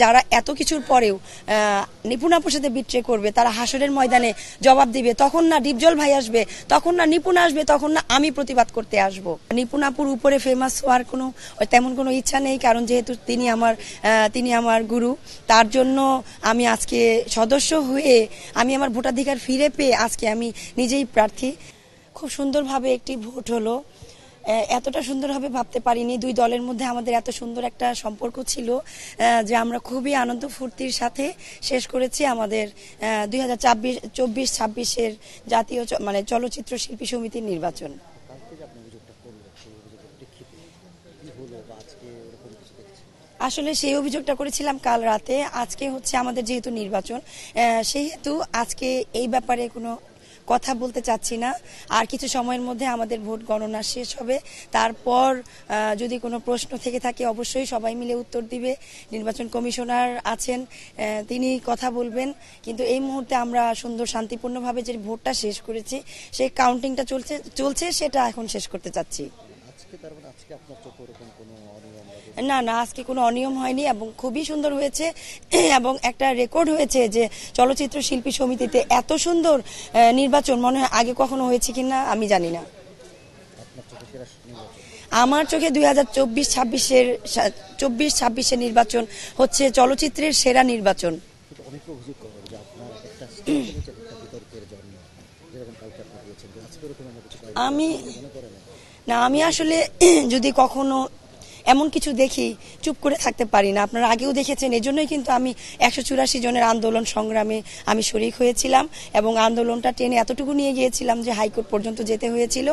যারা এত কিছুর পরেও নিপুণ আপুর সাথে বিট্রে করবে, তারা হাসরের ময়দানে জবাব দিবে। তখন না ডিপজল ভাই আসবে, তখন না নিপুণ আসবে, তখন না আমি প্রতিবাদ করতে আসব। নিপুণ আপুর উপরে ফেমাস হওয়ার তেমন কোনো ইচ্ছা নেই, কারণ যেহেতু তিনি আমার গুরু। তার জন্য আমি আজকে সদস্য হয়ে আমি আমার ভোটাধিকার ফিরে পেয়ে আজকে আমি নিজেই প্রার্থী। খুব সুন্দরভাবে একটি ভোট হলো, এতটা সুন্দরভাবে ভাবতে পারিনি। দুই দলের মধ্যে আমাদের এত সুন্দর একটা সম্পর্ক ছিল যে আমরা খুবই আনন্দ ফুর্তির সাথে শেষ করেছি আমাদের 2024-26-এর জাতীয় চলচ্চিত্র শিল্পী সমিতির নির্বাচন। আসলে সেই অভিযোগটা করেছিলাম কাল রাতে। আজকে হচ্ছে আমাদের যেহেতু নির্বাচন, সেহেতু আজকে এই ব্যাপারে কোনো কথা বলতে চাচ্ছি না। আর কিছু সময়ের মধ্যে আমাদের ভোট গণনা শেষ হবে, তারপর যদি কোনো প্রশ্ন থেকে থাকে অবশ্যই সবাই মিলে উত্তর দিবে। নির্বাচন কমিশনার আছেন, তিনি কথা বলবেন। কিন্তু এই মুহূর্তে আমরা সুন্দর শান্তিপূর্ণভাবে যে ভোটটা শেষ করেছি, সেই কাউন্টিংটা চলছে, সেটা এখন শেষ করতে চাচ্ছি। না, আজকে কোনো অনিয়ম হয়নি এবং খুবই সুন্দর হয়েছে এবং একটা রেকর্ড হয়েছে যে চলচ্চিত্র শিল্পী সমিতিতে এত সুন্দর নির্বাচন মনে হয় আগে কখনো হয়েছে কিনা আমি জানি না। আমার চোখে 2024-26-এর নির্বাচন হচ্ছে চলচ্চিত্রের সেরা নির্বাচন। আমি আসলে যদি কখনো এমন কিছু দেখি চুপ করে থাকতে পারি না। আপনারা আগেও দেখেছেন, এজন্যই কিন্তু আমি 184 জনের আন্দোলন সংগ্রামে আমি শরীক হয়েছিলাম এবং আন্দোলনটা টেনে এতটুকু নিয়ে গিয়েছিলাম যে হাইকোর্ট পর্যন্ত যেতে হয়েছিল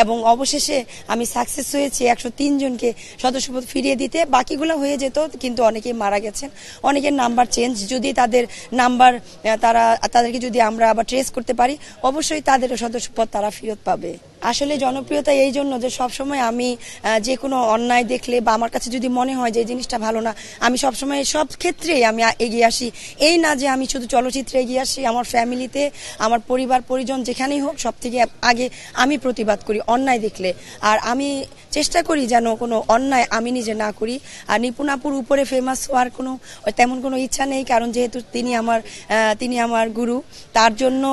এবং অবশেষে আমি সাকসেস হয়েছি 103 জনকে সদস্যপদ ফিরিয়ে দিতে। বাকিগুলো হয়ে যেত, কিন্তু অনেকেই মারা গেছেন, অনেকের নাম্বার চেঞ্জ। যদি তাদের নাম্বার তাদেরকে যদি আমরা আবার ট্রেস করতে পারি, অবশ্যই তাদের সদস্যপদ তারা ফেরত পাবে। আসলে জনপ্রিয়তা এই জন্য যে সবসময় আমি যে কোনো অন্যায় দেখলে বা আমার কাছে যদি মনে হয় যে এই জিনিসটা ভালো না, আমি সবসময় সব ক্ষেত্রেই আমি এগিয়ে আসি। এই না যে আমি শুধু চলচ্চিত্রে এগিয়ে আসি, আমার ফ্যামিলিতে, আমার পরিবার পরিজন যেখানেই হোক, সব থেকে আগে আমি প্রতিবাদ করি অন্যায় দেখলে। আর আমি চেষ্টা করি যেন কোনো অন্যায় আমি নিজে না করি। আর নিপুণ আপুর উপরে ফেমাস হওয়ার তেমন কোনো ইচ্ছা নেই, কারণ যেহেতু তিনি আমার গুরু। তার জন্য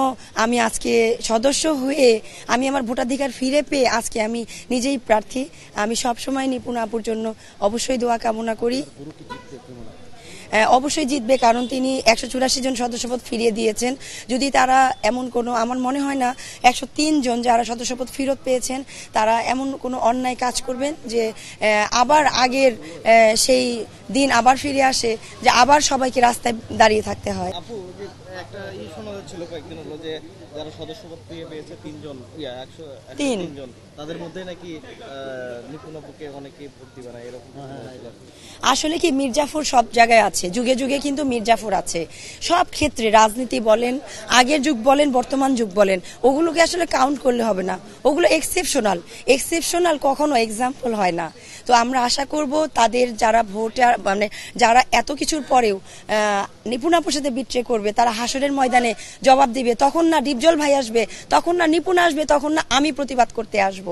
আমি আজকে সদস্য হয়ে আমি আমার ভোটাধিকার ফিরে পেয়ে আজকে আমি নিজেই প্রার্থী। আমি সবসময় নিপুণ আপুর জন্য অবশ্যই দোয়া কামনা করি। অবশ্যই জিতবে, কারণ তিনি 184 জন সদস্যপদ ফিরিয়ে দিয়েছেন। যদি তারা এমন কোনো, আমার মনে হয় না 103 জন যারা সদস্যপদ ফেরত পেয়েছেন তারা এমন কোনো অন্যায় কাজ করবেন যে আবার আগের সেই দিন আবার ফিরে আসে, যে আবার সবাইকে রাস্তায় দাঁড়িয়ে থাকতে হয়। একটা শোনা যাচ্ছিল কয়েকদিন হলো যে যারা সদস্যপদ পেয়েছে 3 জন, 103 জন, তাদের মধ্যে নাকি নিপুণ আপুকে অনেকেই ভোট দিবে না, এরকম। আসলে কি, মির্জাফর সব জায়গায় আছে, যুগে যুগে কিন্তু মির্জাফর আছে সব ক্ষেত্রে। রাজনীতি বলেন, আগের যুগ বলেন, বর্তমান যুগ বলেন, ওগুলোকে আসলে কাউন্ট করলে হবে না। ওগুলো এক্সেপশনাল কখনো এক্সাম্পল হয় না। তো আমরা আশা করব তাদের যারা ভোটার যারা এত কিছুর পরেও নিপুণ আপুর সাথে বিট্রে করবে, তারা হাসরের ময়দানে জবাব দিবে। তখন না ডিপজল ভাই আসবে, তখন না নিপুণ আসবে, তখন না আমি প্রতিবাদ করতে আসব।